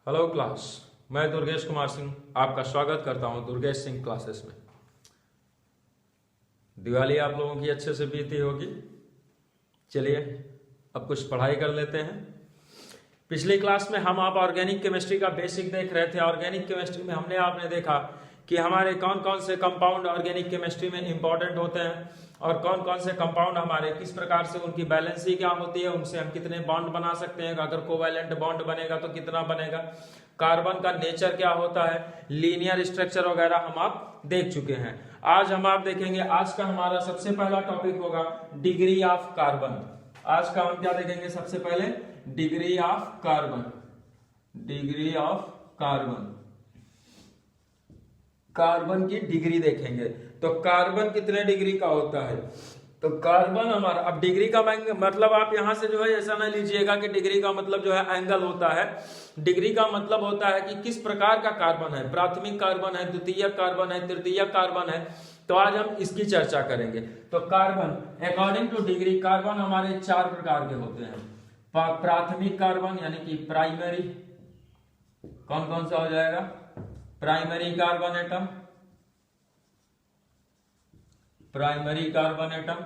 Hello class. मैं दुर्गेश कुमार सिंह आपका स्वागत करता हूं दुर्गेश सिंह क्लासेस में। दिवाली आप लोगों की अच्छे से बीती होगी। चलिए अब कुछ पढ़ाई कर लेते हैं। पिछली क्लास में हम आप ऑर्गेनिक केमिस्ट्री का बेसिक देख रहे थे। ऑर्गेनिक केमिस्ट्री में आपने देखा कि हमारे कौन कौन से कंपाउंड ऑर्गेनिक केमिस्ट्री में इंपॉर्टेंट होते हैं और कौन कौन से कंपाउंड हमारे किस प्रकार से उनकी बैलेंसी क्या होती है, उनसे हम कितने बॉन्ड बना सकते हैं, अगर कोवैलेंट बॉन्ड बनेगा तो कितना बनेगा, कार्बन का नेचर क्या होता है, लीनियर स्ट्रक्चर वगैरह हम आप देख चुके हैं। आज हम आप देखेंगे, आज का हमारा सबसे पहला टॉपिक होगा डिग्री ऑफ कार्बन। आज का हम क्या देखेंगे? सबसे पहले degree of carbon. Degree of carbon, carbon की डिग्री देखेंगे। तो कार्बन कितने डिग्री का होता है? तो कार्बन हमारा, अब डिग्री का मतलब आप यहां से जो है ऐसा ना लीजिएगा कि डिग्री का मतलब जो है एंगल होता है। डिग्री का मतलब होता है कि किस प्रकार का कार्बन है, प्राथमिक कार्बन है, द्वितीयक कार्बन है, तृतीयक कार्बन है। तो आज हम इसकी चर्चा करेंगे। तो carbon according two degree, carbon हमारे 4 प्रकार के होते हैं। प्राथमिक कार्बन यानी कि प्राइमरी, कौन कौन सा हो जाएगा? Primary carbon atom, primary carbon atom,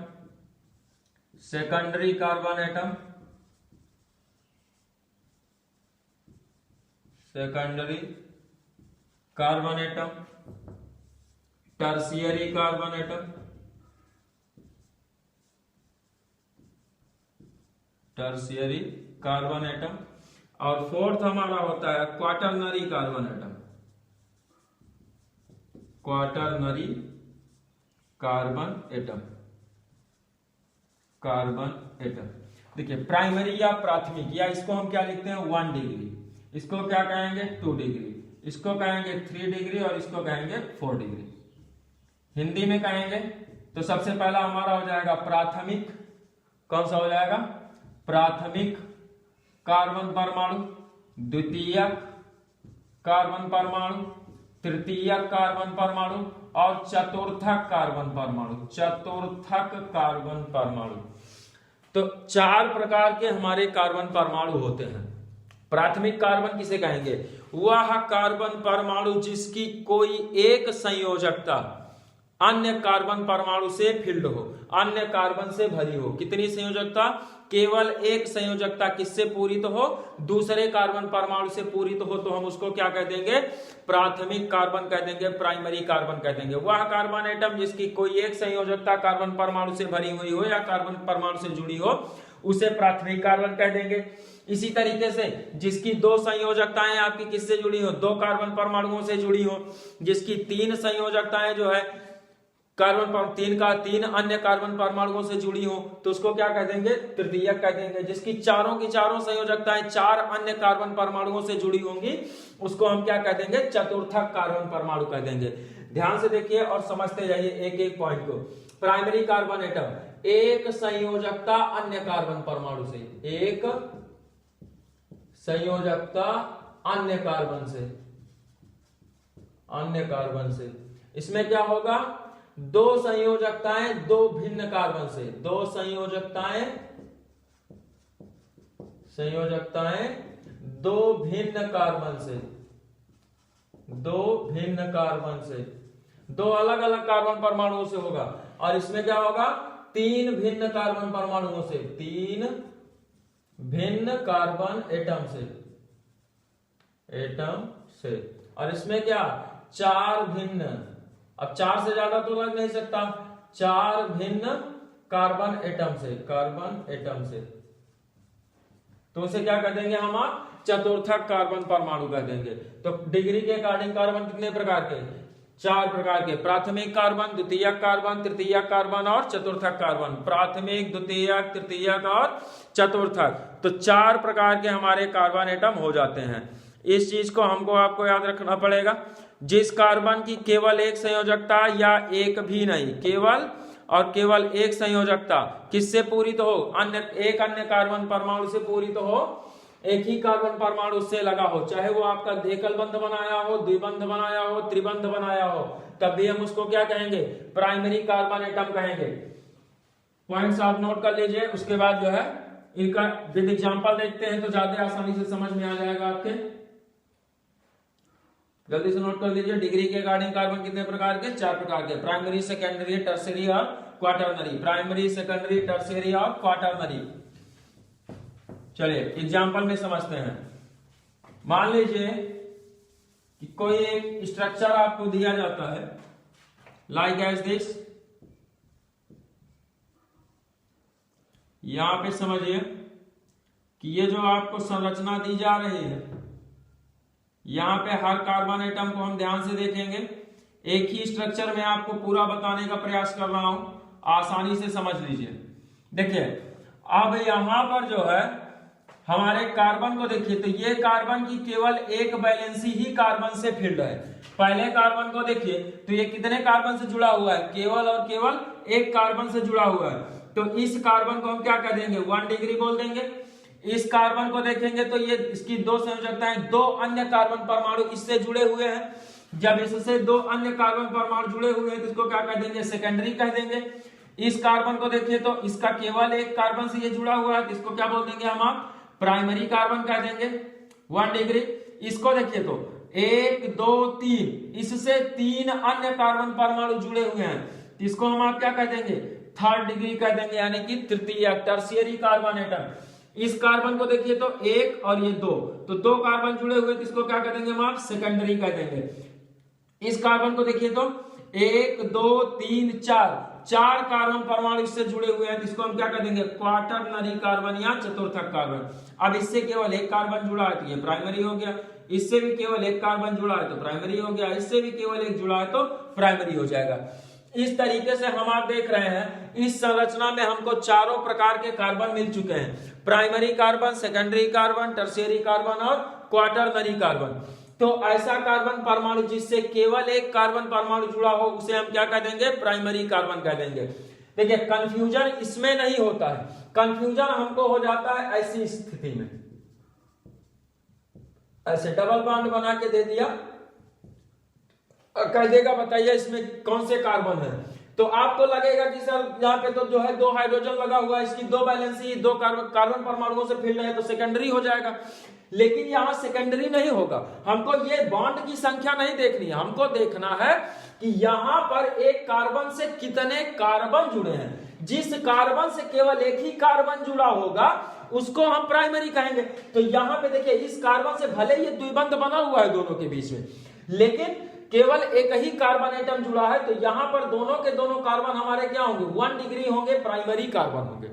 secondary carbon atom, secondary carbon atom, tertiary carbon atom, tertiary carbon atom, और फोर्थ हमारा होता है quaternary carbon atom, quaternary carbon atom, carbon atom. देखिए प्राइमरी या प्राथमिक, या इसको हम क्या लिखते हैं 1 डिग्री, इसको क्या कहेंगे 2 डिग्री, इसको कहेंगे 3 डिग्री और इसको कहेंगे 4 डिग्री। हिंदी में कहेंगे तो सबसे पहला हमारा हो जाएगा प्राथमिक। कौन सा हो जाएगा? प्राथमिक कार्बन परमाणु, द्वितीयक कार्बन परमाणु, तृतीयक कार्बन परमाणु और चतुर्थक कार्बन परमाणु, चतुर्थक कार्बन परमाणु। तो 4 प्रकार के हमारे कार्बन परमाणु होते हैं। प्राथमिक कार्बन किसे कहेंगे? वह कार्बन परमाणु जिसकी कोई एक संयोजकता अन्य कार्बन परमाणु से फिल्ड हो, अन्य कार्बन से भरी हो। कितनी संयोजकता? केवल एक संयोजकता किससे पूरित हो? दूसरे कार्बन परमाणु से पूरित हो। तो हम उसको क्या कह देंगे? प्राथमिक कार्बन कह देंगे, प्राइमरी कार्बन कह देंगे। वह कार्बन एटम जिसकी कोई एक संयोजकता कार्बन परमाणु से भरी हुई हो या कार्बन परमाणु से जुड़ी हो, उसे प्राथमिक कार्बन कह देंगे। इसी तरीके से जिसकी 2 संयोजकताएं आपकी किससे जुड़ी हो? 2 कार्बन परमाणुओं से जुड़ी हो। जिसकी 3 संयोजकताएं जो है कार्बन 3 अन्य कार्बन परमाणुओं से जुड़ी हो, तो उसको क्या कह देंगे? तृतीयक कह देंगे। जिसकी चारों की चारों संयोजकताएं 4 अन्य कार्बन परमाणुओं से जुड़ी होंगी, उसको हम क्या कह देंगे? चतुर्थक कार्बन परमाणु कह देंगे। ध्यान से देखिए और समझते जाइए एक एक पॉइंट को। प्राइमरी कार्बन एटम, एक संयोजकता अन्य कार्बन परमाणु से, एक संयोजकता अन्य कार्बन से, अन्य कार्बन से। इसमें क्या होगा? 2 संयोजकताएं 2 भिन्न कार्बन से, 2 संयोजकताएं 2 भिन्न कार्बन से, 2 भिन्न कार्बन से, 2 अलग अलग कार्बन परमाणुओं से होगा। और इसमें क्या होगा? 3 भिन्न कार्बन परमाणुओं से, 3 भिन्न कार्बन एटम से, एटम से। और इसमें क्या? 4 भिन्न, अब 4 से ज्यादा तो लग नहीं सकता, 4 भिन्न कार्बन एटम से, कार्बन एटम से। तो उसे क्या कह देंगे हम? चतुर्थक कार्बन परमाणु कह देंगे। तो डिग्री के अकॉर्डिंग कार्बन कितने प्रकार के? 4 प्रकार के। प्राथमिक कार्बन, द्वितीयक कार्बन, तृतीयक कार्बन और चतुर्थक कार्बन। प्राथमिक, द्वितीयक, तृतीयक और चतुर्थक। तो 4 प्रकार के हमारे कार्बन एटम हो जाते हैं। इस चीज को हमको आपको याद रखना पड़ेगा। जिस कार्बन की केवल एक संयोजकता या एक भी नहीं, केवल और केवल एक संयोजकता किससे पूरित हो? एक अन्य कार्बन परमाणु से पूरित हो, एक ही कार्बन परमाणु से लगा हो, चाहे वो आपका एकल बंध बनाया हो, द्विबंध बनाया हो, त्रिबंध बनाया हो, तब भी हम उसको क्या कहेंगे? प्राइमरी कार्बन एटम कहेंगे। पॉइंट्स आप नोट कर लीजिए। उसके बाद जो है इनका विद एग्जांपल देखते हैं तो ज्यादा आसानी से समझ में आ जाएगा आपके। जल्दी से नोट कर लीजिए। डिग्री के अकॉर्डिंग कार्बन कितने प्रकार के? 4 प्रकार के, प्राइमरी, सेकेंडरी, टर्शियरी और क्वाटरनरी। प्राइमरी, सेकेंडरी, टर्शियरी और क्वाटरनरी। चलिए एग्जांपल में समझते हैं। मान लीजिए कि कोई एक स्ट्रक्चर आपको दिया जाता है लाइक एज दिस। यहां पे समझिए कि ये जो आपको संरचना दी जा रही है, यहां पे हर कार्बन एटम को हम ध्यान से देखेंगे। एक ही स्ट्रक्चर में आपको पूरा बताने का प्रयास कर रहा हूं, आसानी से समझ लीजिए। देखिए अब यहां पर जो है हमारे कार्बन को देखिए, तो ये कार्बन की केवल एक वैलेंसी ही कार्बन से फील्ड है। पहले कार्बन को देखिए तो ये कितने कार्बन से जुड़ा हुआ है? केवल और केवल एक कार्बन से जुड़ा हुआ है। तो इस कार्बन को हम क्या कह देंगे? 1 डिग्री बोल देंगे। इस कार्बन को देखेंगे तो ये इसकी 2 संयोजकताएं, 2 अन्य कार्बन परमाणु इससे जुड़े हुए हैं। जब इससे 2 अन्य कार्बन परमाणु जुड़े हुए हैं तो इसको क्या कह देंगे? सेकेंडरी कह देंगे। इस कार्बन को देखिए तो इसका केवल एक कार्बन से ये जुड़ा हुआ है तो इसको क्या बोल देंगे हम? प्राइमरी कार्बन कह देंगे, 1 डिग्री। इसको देखिए तो 1 2 3 इससे 3 अन्य कार्बन परमाणु जुड़े हुए हैं, इसको हम आप क्या कह देंगे? 3rd डिग्री कह देंगे, यानी कि तृतीय टर्शियरी कार्बन एटम। इस कार्बन को देखिए तो 1 और ये 2, तो 2 कार्बन जुड़े हुए तो इसको क्या कह देंगे हम? सेकेंडरी कह देंगे। इस कार्बन को देखिए तो 1 2 3 4 कार्बन परमाणु इससे जुड़े हुए हैं, इसको हम क्या कह देंगे? क्वाटरनरी कार्बन या चतुर्थक कार्बन। अब इससे केवल एक कार्बन जुड़ा है तो ये प्राइमरी हो गया, इससे भी केवल एक कार्बन जुड़ा है तो प्राइमरी हो गया, इससे भी केवल एक जुड़ा है तो प्राइमरी हो जाएगा। इस तरीके से हम आप देख रहे हैं इस संरचना में हमको चारों प्रकार के कार्बन मिल चुके हैं, primary carbon, secondary carbon, tertiary carbon और क्वाटरनरी कार्बन। तो ऐसा कार्बन परमाणु जिससे केवल एक कार्बन परमाणु जुड़ा हो उसे हम क्या कह देंगे? प्राइमरी कार्बन कह देंगे। देखिए कंफ्यूजन इसमें नहीं होता है, कंफ्यूजन हमको हो जाता है ऐसी स्थिति में, ऐसे डबल बॉन्ड बना के दे दिया और कह देगा बताइए इसमें कौन से कार्बन है, तो आपको लगेगा कि सर यहाँ पे तो जो है 2 हाइड्रोजन लगा हुआ है, इसकी 2 वैलेंसी, 2 कार्बन परमाणुओं से फील्ड है तो सेकेंडरी हो जाएगा। लेकिन यहां सेकेंडरी नहीं होगा, हमको ये बॉन्ड की संख्या नहीं देखनी है, हमको देखना है कि यहां पर एक कार्बन से कितने कार्बन जुड़े हैं। जिस कार्बन से केवल एक ही कार्बन जुड़ा होगा उसको हम प्राइमरी कहेंगे। तो यहां पे देखिए इस कार्बन से भले ये द्विबंध बना हुआ है दोनों के बीच में, लेकिन केवल एक ही कार्बन एटम जुड़ा है, तो यहां पर दोनों के दोनों कार्बन हमारे क्या होंगे? 1 डिग्री होंगे, प्राइमरी कार्बन होंगे।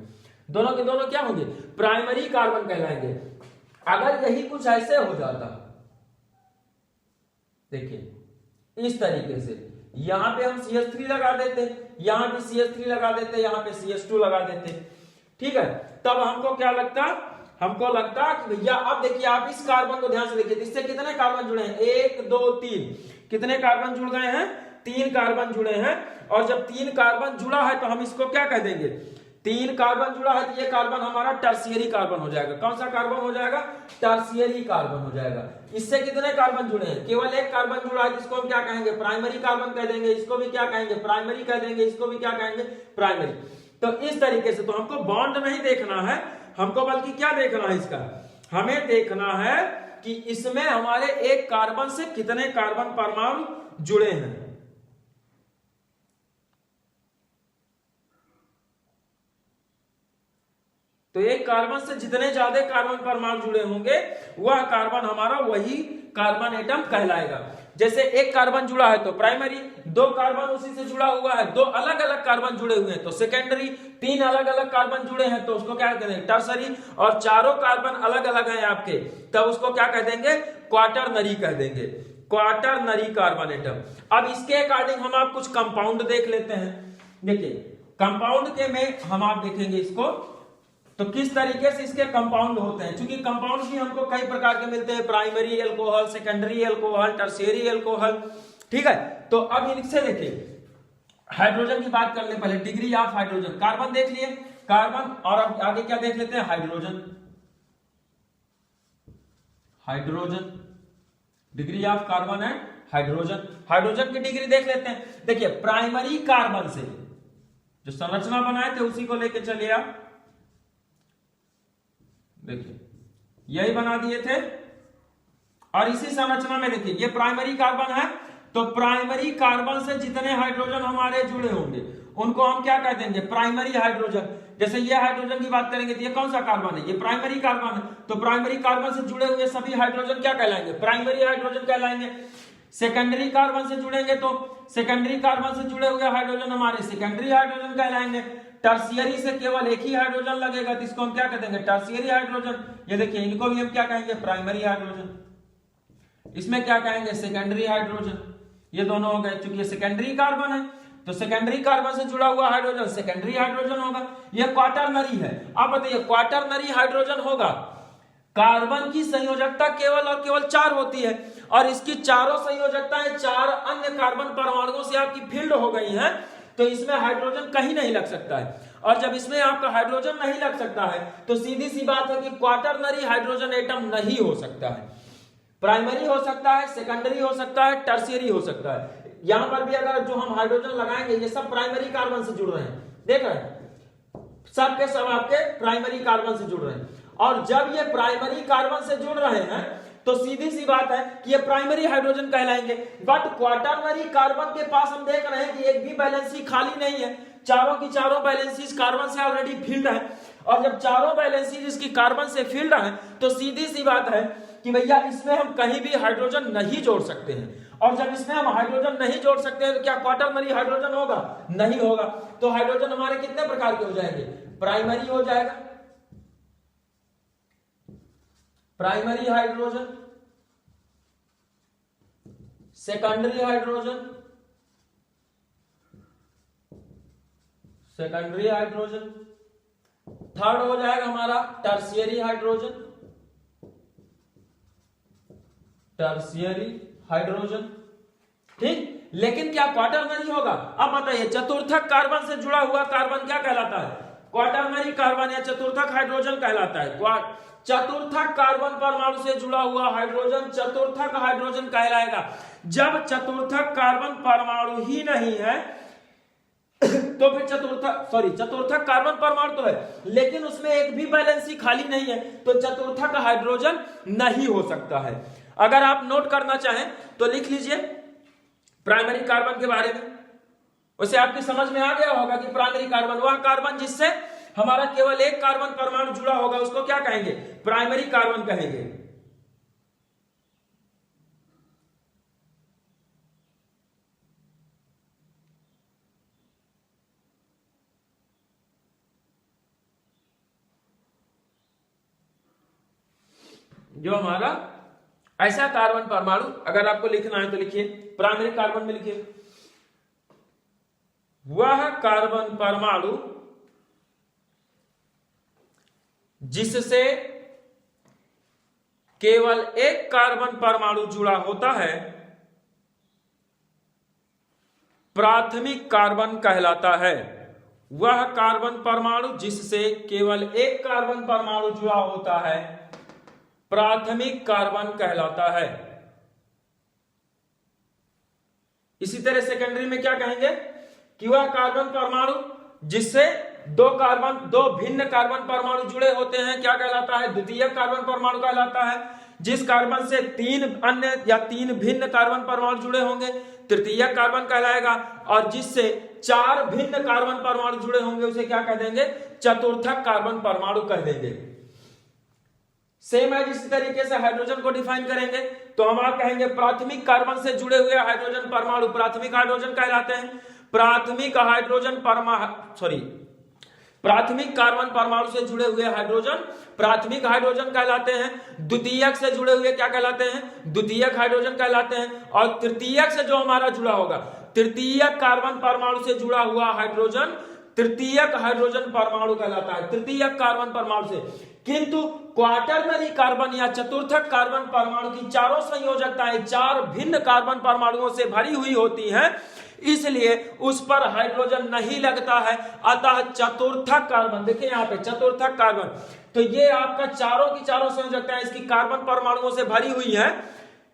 दोनों के दोनों क्या होंगे? प्राइमरी कार्बन कहलाएंगे। अगर यही कुछ ऐसे हो जाता, देखिए इस तरीके से यहां पे हम CH3 लगा देते, यहां पे CH3 लगा देते, यहां पे CH2 लगा देते, ठीक है, तब हमको क्या लगता? हमको लगता कि भैया अब देखिए आप इस कार्बन को ध्यान से देखिए, इससे कितने कार्बन जुड़े हैं? 1 2 3, कितने कार्बन जुड़ गए हैं? 3 कार्बन जुड़े हैं। और जब 3 कार्बन जुड़ा है तो हम इसको क्या कह देंगे? 3 कार्बन जुड़ा है तो ये कार्बन हमारा टर्शियरी कार्बन हो जाएगा। कौन सा कार्बन हो जाएगा? टर्शियरी कार्बन हो जाएगा। इससे कितने कार्बन जुड़े हैं? केवल एक कार्बन जुड़ा है, इसको हम क्या कहेंगे? प्राइमरी कार्बन कह देंगे। इसको भी क्या कहेंगे? प्राइमरी कह देंगे। इसको भी क्या कहेंगे? प्राइमरी। तो इस तरीके से तो हमको बॉन्ड नहीं देखना है, हमको बल्कि क्या देखना है? इसका हमें देखना है कि इसमें हमारे एक कार्बन से कितने कार्बन परमाणु जुड़े हैं। तो एक कार्बन से जितने ज्यादा कार्बन परमाणु जुड़े होंगे वह कार्बन हमारा वही कार्बन एटम कहलाएगा। जैसे एक कार्बन जुड़ा है तो प्राइमरी, 2 कार्बन उसी से जुड़ा हुआ है, 2 अलग अलग कार्बन जुड़े हुए हैं तो सेकेंडरी, 3 अलग अलग कार्बन जुड़े हैं तो उसको क्या कहते हैं? टर्सरी, और चारों कार्बन अलग अलग हैं आपके तब उसको क्या कह देंगे? क्वाटरनरी कह देंगे, क्वाटरनरी कार्बन एटम। अब इसके अकॉर्डिंग हम आप कुछ कंपाउंड देख लेते हैं। देखिए कंपाउंड के में हम आप देखेंगे इसको तो किस तरीके से इसके कंपाउंड होते हैं, क्योंकि कंपाउंड भी हमको कई प्रकार के मिलते हैं, primary alcohol, secondary alcohol, tertiary alcohol, ठीक है। तो अब इनसे देखिए हाइड्रोजन की बात कर ले पहले, डिग्री ऑफ हाइड्रोजन। कार्बन देख लिए, कार्बन, और अब आगे क्या देख लेते हैं? Hydrogen, hydrogen, degree of carbon and hydrogen. Hydrogen की डिग्री देख लेते हैं। देखिए प्राइमरी कार्बन से जो संरचना बनाए थे उसी को लेके चलिए आप, देखिए यही बना दिए थे और इसी संरचना में देखिए ये प्राइमरी कार्बन है, तो प्राइमरी कार्बन से जितने हाइड्रोजन हमारे जुड़े होंगे उनको हम क्या कह देंगे, प्राइमरी हाइड्रोजन। जैसे ये हाइड्रोजन की बात करेंगे तो ये कौन सा कार्बन है, ये प्राइमरी कार्बन है, तो प्राइमरी कार्बन से जुड़े हुए सभी हाइड्रोजन क्या कहलाएंगे, प्राइमरी हाइड्रोजन कहलाएंगे। सेकेंडरी कार्बन से जुड़ेंगे तो सेकेंडरी कार्बन से जुड़े हुए हाइड्रोजन हमारे सेकेंडरी हाइड्रोजन कहलाएंगे। टर्शियरी से केवल एक ही हाइड्रोजन लगेगा तो इसको हम क्या कह देंगे, टर्शियरी हाइड्रोजन। ये देखिए इनको भी हम क्या कहेंगे, प्राइमरी हाइड्रोजन। इसमें क्या कहेंगे, सेकेंडरी हाइड्रोजन। ये दोनों हो गए, चूंकि ये सेकेंडरी कार्बन है तो सेकेंडरी कार्बन से जुड़ा हुआ हाइड्रोजन सेकेंडरी हाइड्रोजन होगा। ये क्वाटरनरी है। आप बताइए क्वाटरनरी हाइड्रोजन होगा, कार्बन की संयोजकता केवल और केवल 4 होती है और इसकी चारों संयोजकताएं 4 अन्य कार्बन परमाणुओं से आपकी फील्ड हो गई हैं, तो इसमें हाइड्रोजन कहीं नहीं लग सकता है। और जब इसमें आपका हाइड्रोजन नहीं लग सकता है तो सीधी सी बात है कि क्वाटरनरी हाइड्रोजन एटम नहीं हो सकता है। प्राइमरी हो सकता है, सेकेंडरी हो सकता है, टर्शियरी हो सकता है। यहां पर भी अगर जो हम हाइड्रोजन लगाएंगे ये सब प्राइमरी कार्बन से जुड़ रहे हैं, देख रहे हैं सब के सब आपके प्राइमरी कार्बन से जुड़ रहे हैं। और जब ये प्राइमरी कार्बन से जुड़ रहे हैं तो सीधी सी बात है कि ये प्राइमरी हाइड्रोजन कहलाएंगे। बट क्वाटरनरी कार्बन के पास हम देख रहे हैं कि एक भी वैलेंसी खाली नहीं है, चारों की चारों वैलेंसीज कार्बन से ऑलरेडी फिल्ड है। और जब चारों वैलेंसीज इसकी कार्बन से फिल्ड है तो सीधी सी बात है कि भैया इसमें हम कहीं भी हाइड्रोजन नहीं जोड़ सकते हैं। और जब इसमें हम हाइड्रोजन नहीं जोड़ सकते हैं तो क्या क्वाटरनरी हाइड्रोजन होगा, नहीं होगा। तो हाइड्रोजन हमारे कितने प्रकार के हो जाएंगे, प्राइमरी हो जाएगा, primary hydrogen, secondary hydrogen, secondary hydrogen, third हो जाएगा हमारा टर्शियरी हाइड्रोजन, टर्शियरी हाइड्रोजन, ठीक। लेकिन क्या क्वाटरनरी होगा, अब बताइए चतुर्थक कार्बन से जुड़ा हुआ कार्बन क्या कहलाता है, क्वाटरनरी कार्बन या चतुर्थक हाइड्रोजन कहलाता है। चतुर्थक कार्बन परमाणु से जुड़ा हुआ हाइड्रोजन चतुर्थक हाइड्रोजन कहलाएगा। जब चतुर्थक कार्बन परमाणु ही नहीं है तो फिर चतुर्थक कार्बन परमाणु तो है लेकिन उसमें एक भी वैलेंसी खाली नहीं है, तो चतुर्थक हाइड्रोजन नहीं हो सकता है। अगर आप नोट करना चाहें तो लिख लीजिए प्राइमरी कार्बन के बारे में। उसे आपकी समझ में आ गया होगा कि प्राइमरी कार्बन वह कार्बन जिससे हमारा केवल एक कार्बन परमाणु जुड़ा होगा उसको क्या कहेंगे, प्राइमरी कार्बन कहेंगे। जो हमारा ऐसा कार्बन परमाणु, अगर आपको लिखना है तो लिखिए प्राइमरी कार्बन में लिखिए वह कार्बन परमाणु जिससे केवल एक कार्बन परमाणु जुड़ा होता है प्राथमिक कार्बन कहलाता है। वह कार्बन परमाणु जिससे केवल एक कार्बन परमाणु जुड़ा होता है प्राथमिक कार्बन कहलाता है। इसी तरह सेकेंडरी में क्या कहेंगे कि वह कार्बन परमाणु जिससे दो भिन्न कार्बन परमाणु जुड़े होते हैं क्या कहलाता है, द्वितीयक कार्बन परमाणु कहलाता है। जिस कार्बन से 3 अन्य या 3 भिन्न कार्बन परमाणु जुड़े होंगे तृतीयक कार्बन कहलाएगा। और जिससे 4 भिन्न कार्बन परमाणु जुड़े होंगे उसे क्या कह देंगे, चतुर्थक कार्बन परमाणु कह देंगे। सेम है जिस तरीके से हाइड्रोजन को डिफाइन करेंगे तो हम आप कहेंगे प्राथमिक कार्बन से जुड़े हुए हाइड्रोजन परमाणु प्राथमिक हाइड्रोजन कहलाते हैं। प्राथमिक कार्बन परमाणु से जुड़े हुए हाइड्रोजन प्राथमिक हाइड्रोजन कहलाते हैं। द्वितीयक से जुड़े हुए क्या कहलाते हैं, द्वितीयक हाइड्रोजन कहलाते हैं। और तृतीयक से जो हमारा जुड़ा होगा तृतीयक कार्बन परमाणु से जुड़ा हुआ हाइड्रोजन तृतीयक हाइड्रोजन परमाणु कहलाता है, तृतीयक कार्बन परमाणु से। किंतु क्वाटरनरी कार्बन या चतुर्थक कार्बन परमाणु की चारों संयोजकताएं 4 भिन्न कार्बन परमाणुओं से भरी हुई होती हैं, इसलिए उस पर हाइड्रोजन नहीं लगता है। अतः चतुर्थक कार्बन, देखिए यहाँ पे चतुर्थक कार्बन, तो ये आपका चारों की चारों संयोजकताएं इसकी कार्बन परमाणुओं से भरी हुई है,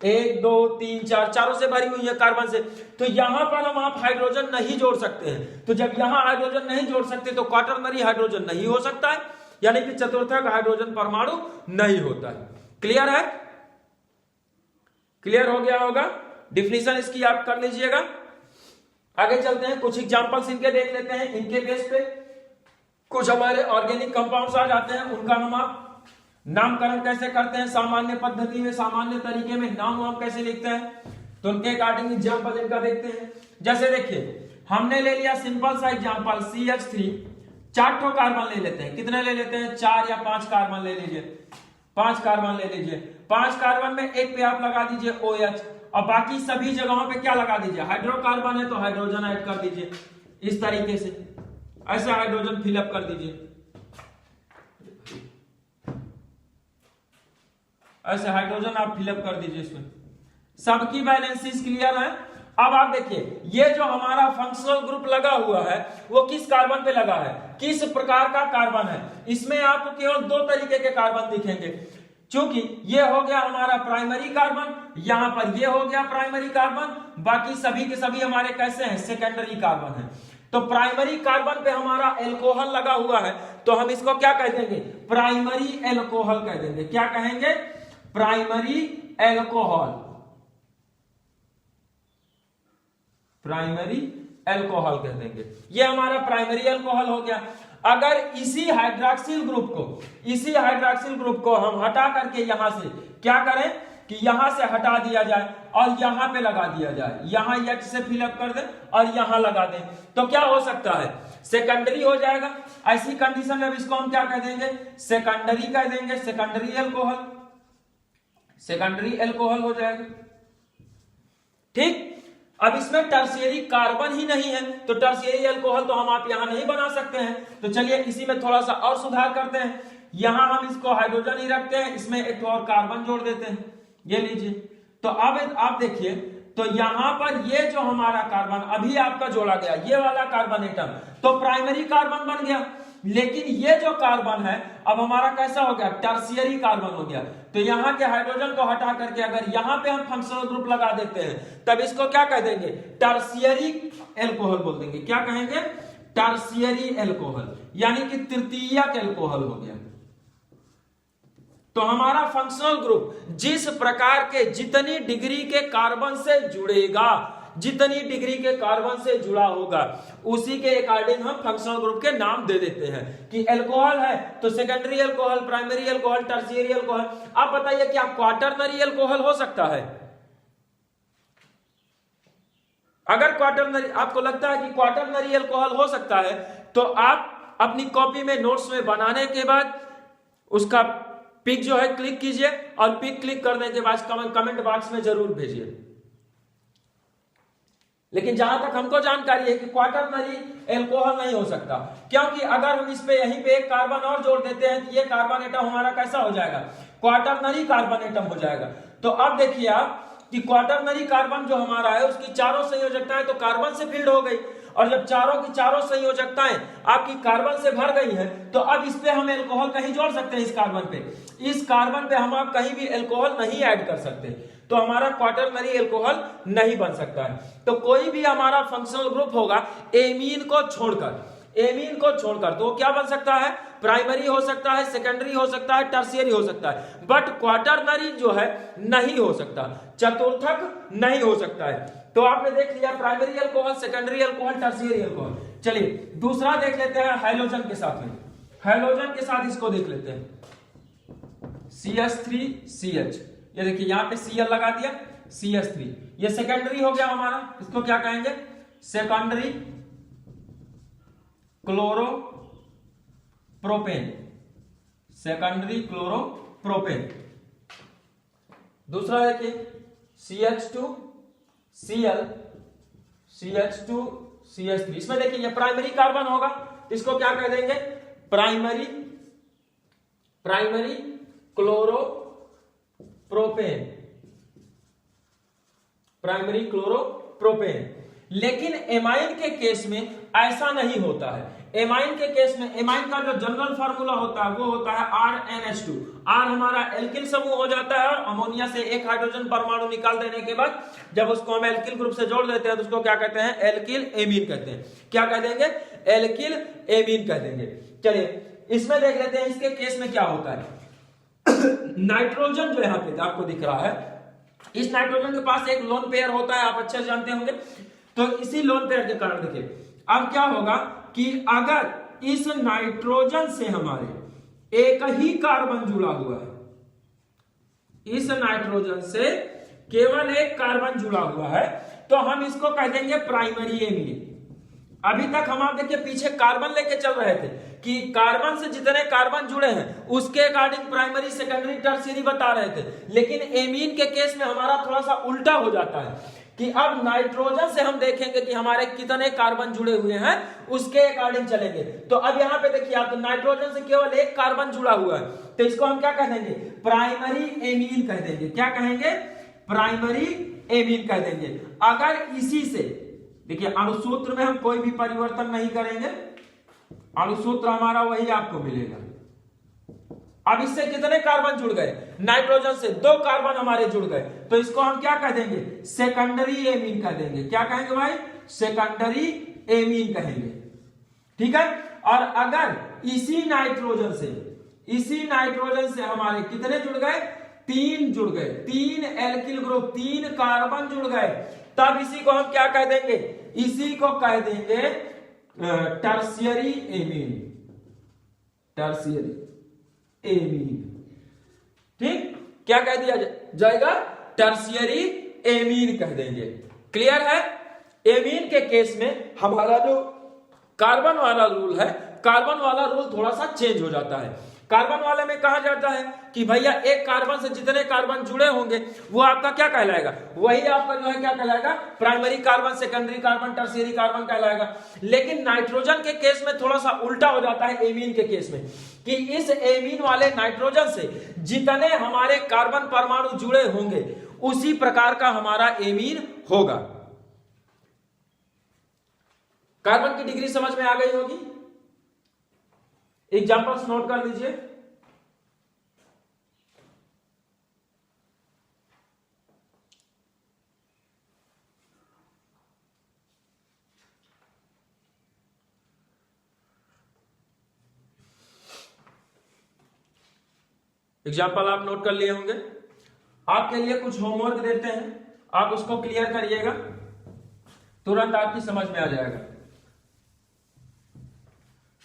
1 2 3 4 चारों से भरी हुई है कार्बन से। तो यहां पर हम आप हाइड्रोजन नहीं जोड़ सकते हैं। तो जब यहां हाइड्रोजन नहीं जोड़ सकते तो क्वाटरनरी हाइड्रोजन नहीं हो सकता है, यानी कि चतुर्थक हाइड्रोजन परमाणु नहीं होता है। क्लियर है? क्लियर हो गया होगा, डिफिनीशन इसकी आप कर लीजिएगा। आगे चलते हैं, कुछ एग्जांपल्स इनके देख लेते हैं। इनके बेस पे कुछ हमारे ऑर्गेनिक कंपाउंड्स आ जाते हैं, उनका हम आप नामकरण कैसे करते हैं, सामान्य पद्धति में, सामान्य तरीके में नाम वाम कैसे लिखते हैं, तो उनके अकॉर्डिंग एग्जांपल इनका देखते हैं। जैसे देखिए हमने ले लिया सिंपल सा एग्जांपल CH3, 4 ठो कार्बन ले लेते हैं। कितने ले लेते हैं, 4 या 5 कार्बन ले लीजिए, 5 कार्बन ले लीजिए। 5 कार्बन में एक पे आप लगा दीजिए OH, और बाकी सभी जगहों पे क्या लगा दीजिए, हाइड्रोकार्बन है तो हाइड्रोजन ऐड कर दीजिए। इस तरीके से ऐसे हाइड्रोजन फिलअप कर दीजिए, ऐसे हाइड्रोजन आप फिलअप कर दीजिए। इसमें सबकी वैलेंसीज क्लियर है। अब आप देखिए ये जो हमारा फंक्शनल ग्रुप लगा हुआ है वो किस कार्बन पे लगा है, किस प्रकार का कार्बन है। इसमें आपको केवल 2 तरीके के कार्बन दिखेंगे, क्योंकि ये हो गया हमारा प्राइमरी कार्बन, यहां पर ये हो गया प्राइमरी कार्बन, बाकी सभी के सभी हमारे कैसे हैं, सेकेंडरी कार्बन है। तो प्राइमरी कार्बन पे हमारा एल्कोहल लगा हुआ है, तो हम इसको क्या कह देंगे, प्राइमरी एल्कोहल कह देंगे। क्या कहेंगे, प्राइमरी एल्कोहल, प्राइमरी एल्कोहल कह देंगे। ये हमारा प्राइमरी एल्कोहल हो गया। अगर इसी हाइड्रॉक्सिल ग्रुप को हम हटा करके यहां से क्या करें कि यहां से हटा दिया जाए और यहां पे लगा दिया जाए, यहां H से फिलअप कर दें और यहां लगा दें, तो क्या हो सकता है, सेकेंडरी हो जाएगा। ऐसी कंडीशन में इसको हम क्या कह देंगे, सेकेंडरी कह देंगे, सेकेंडरी एल्कोहल, सेकेंडरी एल्कोहल हो जाएगा। ठीक, अब इसमें टर्शियरी कार्बन ही नहीं है, तो टर्शियरी अल्कोहल तो हम आप यहां नहीं बना सकते हैं। तो चलिए इसी में थोड़ा सा और सुधार करते हैं। यहां हम इसको हाइड्रोजन ही रखते हैं, इसमें एक और कार्बन जोड़ देते हैं, ये लीजिए। तो अब आप देखिए, तो यहां पर ये जो हमारा कार्बन अभी आपका जोड़ा गया, ये वाला कार्बन एटम, तो प्राइमरी कार्बन बन गया। लेकिन ये जो कार्बन है अब हमारा कैसा हो गया, टर्शियरी कार्बन हो गया। तो यहां के हाइड्रोजन को हटा करके अगर यहां पे हम फंक्शनल ग्रुप लगा देते हैं, तब इसको क्या कह देंगे, टर्शियरी एल्कोहल बोल देंगे। क्या कहेंगे, टर्शियरी एल्कोहल, यानी कि तृतीयक एल्कोहल हो गया। तो हमारा फंक्शनल ग्रुप जिस प्रकार के जितनी डिग्री के कार्बन से जुड़ेगा, जितनी डिग्री के कार्बन से जुड़ा होगा, उसी के अकॉर्डिंग हम फंक्शनल ग्रुप के नाम दे देते हैं। कि एल्कोहल है तो secondary alcohol, primary alcohol, tertiary alcohol. आप बताइए क्या क्वाटरनरी एल्कोहल हो सकता है? अगर क्वाटरनरी आपको लगता है कि क्वाटरनरी एल्कोहल हो सकता है, तो आप अपनी कॉपी में नोट्स में बनाने के बाद उसका पिक जो है क्लिक कीजिए, और पिक क्लिक करने के बाद कमेंट बॉक्स में जरूर भेजिए। लेकिन जहां तक हमको जानकारी है कि क्वाटरनरी एल्कोहल नहीं हो सकता, क्योंकि अगर हम इस पे यहीं पे एक कार्बन और जोड़ देते हैं तो ये कार्बन एटम हमारा कैसा हो जाएगा, क्वाटरनरी कार्बन एटम हो जाएगा। तो अब देखिए आप कि क्वाटरनरी कार्बन जो हमारा है उसकी चारों संयोजकताएं तो कार्बन से फील्ड हो गई, और जब चारों की चारों संयोजकताएं आपकी कार्बन से भर गई है, तो अब इस पे हम एल्कोहल कहीं जोड़ सकते हैं। इस कार्बन पे हम आप कहीं भी एल्कोहल नहीं ऐड कर सकते, तो हमारा क्वाटरनरी एल्कोहल नहीं बन सकता है। तो कोई भी हमारा फंक्शनल ग्रुप होगा एमीन को छोड़कर, तो वो क्या बन सकता है, प्राइमरी हो सकता है, सेकेंडरी हो सकता है, टर्शियरी हो सकता है, बट क्वाटरनरी जो है नहीं हो सकता, चतुर्थक नहीं हो सकता है। तो आपने देख लिया primary alcohol, secondary alcohol, tertiary alcohol. चलिए दूसरा देख लेते हैं हाइड्रोजन के साथ में, हाइड्रोजन के साथ इसको देख लेते हैं, CH3CH। ये देखिए यहां पे Cl लगा दिया, CH3, ये सेकेंडरी हो गया हमारा। इसको क्या कहेंगे, सेकेंडरी क्लोरोप्रोपेन, सेकेंडरी क्लोरोप्रोपेन। दूसरा देखिए CH2Cl, CH2CH3। इसमें देखिए ये प्राइमरी कार्बन होगा, इसको क्या कह देंगे, प्राइमरी क्लोरोप्रोपेन, प्राइमरी क्लोरोप्रोपेन। लेकिन एमाइन के केस में ऐसा नहीं होता है। एमाइन के केस में एमाइन का जो जनरल फार्मूला होता है वो होता है RNH2। R हमारा एल्किल समूह हो जाता है, और अमोनिया से एक हाइड्रोजन परमाणु निकाल देने के बाद जब उसको हम एल्किल ग्रुप से जोड़ देते हैं तो उसको क्या कहते हैं, एल्किल एमीन कहते हैं। क्या कह देंगे, एल्किल एमीन कह देंगे। चलिए इसमें देख लेते हैं इसके केस में क्या होता है। नाइट्रोजन जो यहां पे आपको दिख रहा है, इस नाइट्रोजन के पास एक लोन पेयर होता है, आप अच्छे से जानते होंगे। तो इसी लोन पेयर के कारण देखिए अब क्या होगा कि अगर इस नाइट्रोजन से हमारे एक ही कार्बन जुड़ा हुआ है, इस नाइट्रोजन से केवल एक कार्बन जुड़ा हुआ है, तो हम इसको कह देंगे प्राइमरी एमीन। अभी तक हम आप देखिए पीछे कार्बन लेके चल रहे थे कि कार्बन से जितने कार्बन जुड़े हैं उसके अकॉर्डिंग प्राइमरी सेकेंडरी टर्शियरी बता रहे थे, लेकिन एमीन के केस में हमारा थोड़ा सा उल्टा हो जाता है कि अब नाइट्रोजन से हम देखेंगे कि हमारे कितने कार्बन जुड़े हुए हैं उसके अकॉर्डिंग चलेंगे। तो अब यहां पे देखिए आप, तो नाइट्रोजन से केवल एक कार्बन जुड़ा हुआ है, तो इसको हम क्या कह देंगे, प्राइमरी एमीन कह देंगे। क्या कहेंगे, प्राइमरी एमीन कह देंगे। अगर इसी से देखिए अणुसूत्र में हम कोई भी परिवर्तन नहीं करेंगे, अणुसूत्र हमारा वही आपको मिलेगा। अब इससे कितने कार्बन जुड़ गए, नाइट्रोजन से 2 कार्बन हमारे जुड़ गए, तो इसको हम क्या कह देंगे, सेकेंडरी एमीन कह देंगे। क्या कहेंगे भाई, सेकेंडरी एमीन कहेंगे। ठीक है। और अगर इसी नाइट्रोजन से हमारे कितने जुड़ गए, 3 जुड़ गए, 3 एल्किल ग्रुप, 3 कार्बन जुड़ गए, तब इसी को हम क्या कह देंगे, इसी को कह देंगे टर्शियरी एमीन। Tertiary amine. ठीक, क्या कह दिया जाएगा, टर्शियरी एमीन कह देंगे। क्लियर है। एमीन के केस में हमारा जो कार्बन वाला रूल है, कार्बन वाला रूल थोड़ा सा चेंज हो जाता है। कार्बन वाले में कहा जाता है कि भैया एक कार्बन से जितने कार्बन जुड़े होंगे वो आपका क्या कहलाएगा, वही आपका जो है क्या कहलाएगा, primary carbon, secondary carbon, tertiary carbon कहलाएगा। लेकिन नाइट्रोजन के केस में थोड़ा सा उल्टा हो जाता है एमीन के केस में, कि इस एमीन वाले नाइट्रोजन से जितने हमारे कार्बन परमाणु जुड़े होंगे उसी प्रकार का हमारा एमीन होगा। कार्बन की डिग्री समझ में आ गई होगी। एग्जांपल्स नोट कर लीजिए। एग्जाम्पल आप नोट कर लिए होंगे। आपके लिए कुछ होमवर्क देते हैं, आप उसको क्लियर करिएगा, तुरंत आपकी समझ में आ जाएगा।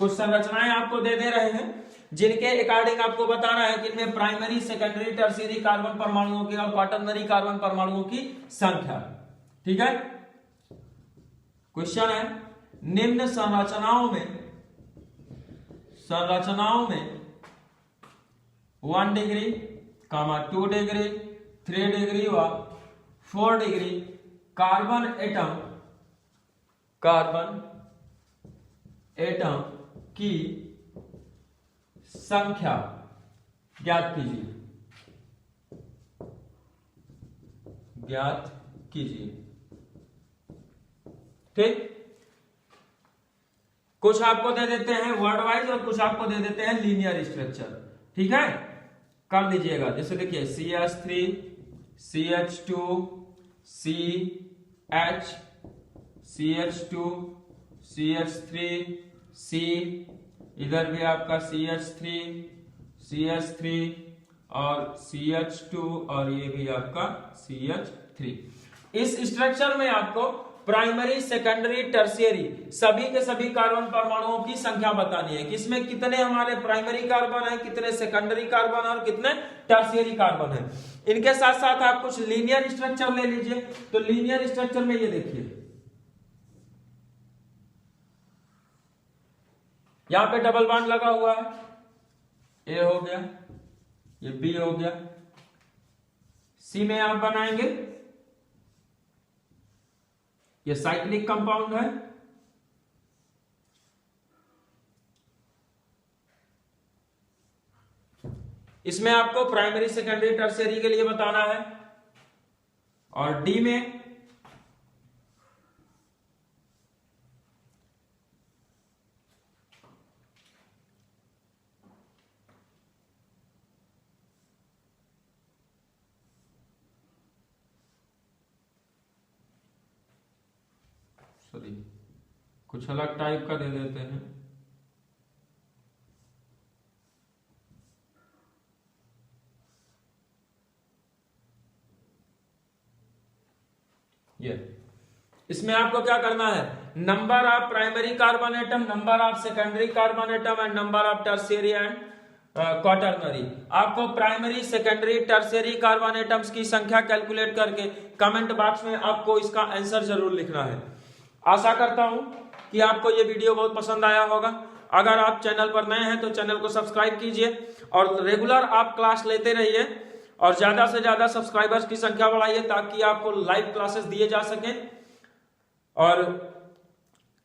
कुछ संरचनाएं आपको दे रहे हैं जिनके अकॉर्डिंग आपको बताना है कि इनमें प्राइमरी, सेकेंडरी, टर्शियरी कार्बन परमाणुओं की और क्वाटरनरी कार्बन परमाणुओं की संख्या। ठीक है। क्वेश्चन है, निम्न संरचनाओं में 1 डिग्री, 2 डिग्री, 3 डिग्री व 4 डिग्री कार्बन एटम की संख्या ज्ञात कीजिए। ठीक, कुछ आपको दे देते हैं वर्ड वाइज और कुछ आपको दे देते हैं लीनियर स्ट्रक्चर। ठीक है, कर लीजिएगा। जैसे देखिए CH3, CH2, CH, CH2, CH3, C, इधर भी आपका CH3 और CH2 और ये भी आपका CH3। इस स्ट्रक्चर में आपको प्राइमरी, सेकेंडरी, टर्शियरी सभी के सभी कार्बन परमाणुओं की संख्या बतानी है, किसमें कितने हमारे प्राइमरी कार्बन है, कितने सेकेंडरी कार्बन और कितने टर्शियरी कार्बन है। इनके साथ साथ आप कुछ लीनियर स्ट्रक्चर ले लीजिए। तो लीनियर स्ट्रक्चर में ये देखिए, यहां पे डबल बॉन्ड लगा हुआ है, ए हो गया, ये बी हो गया, सी में आप बनाएंगे, ये साइक्लिक कंपाउंड है, इसमें आपको प्राइमरी, सेकेंडरी, टर्शियरी के लिए बताना है। और डी में कुछ अलग टाइप का दे देते हैं। ये इसमें आपको क्या करना है, number of primary carbon atom, number of secondary carbon atom and number of tertiary and quaternary. आपको primary, secondary, tertiary carbon atoms की संख्या कैलकुलेट करके कमेंट बॉक्स में आपको इसका आंसर जरूर लिखना है। आशा करता हूं कि आपको ये वीडियो बहुत पसंद आया होगा। अगर आप चैनल पर नए हैं तो चैनल को सब्सक्राइब कीजिए और रेगुलर आप क्लास लेते रहिए और ज्यादा से ज्यादा सब्सक्राइबर्स की संख्या बढ़ाइए ताकि आपको लाइव क्लासेस दिए जा सके। और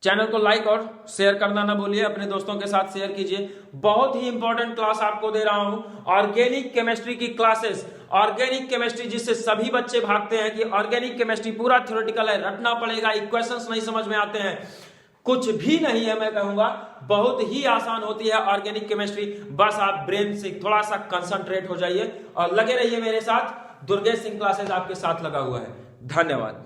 चैनल को लाइक और शेयर करना ना भूलिए, अपने दोस्तों के साथ शेयर कीजिए। बहुत ही इंपॉर्टेंट क्लास आपको दे रहा हूं, ऑर्गेनिक केमिस्ट्री की क्लासेस। ऑर्गेनिक केमिस्ट्री जिससे सभी बच्चे भागते हैं कि ऑर्गेनिक केमिस्ट्री पूरा थ्योरेटिकल है, रटना पड़ेगा, इक्वेशंस नहीं समझ में आते हैं, कुछ भी नहीं है। मैं कहूंगा बहुत ही आसान होती है ऑर्गेनिक केमिस्ट्री। बस आप ब्रेन से थोड़ा सा कंसंट्रेट हो जाइए और लगे रहिए मेरे साथ। दुर्गेश सिंह क्लासेस आपके साथ लगा हुआ है। धन्यवाद।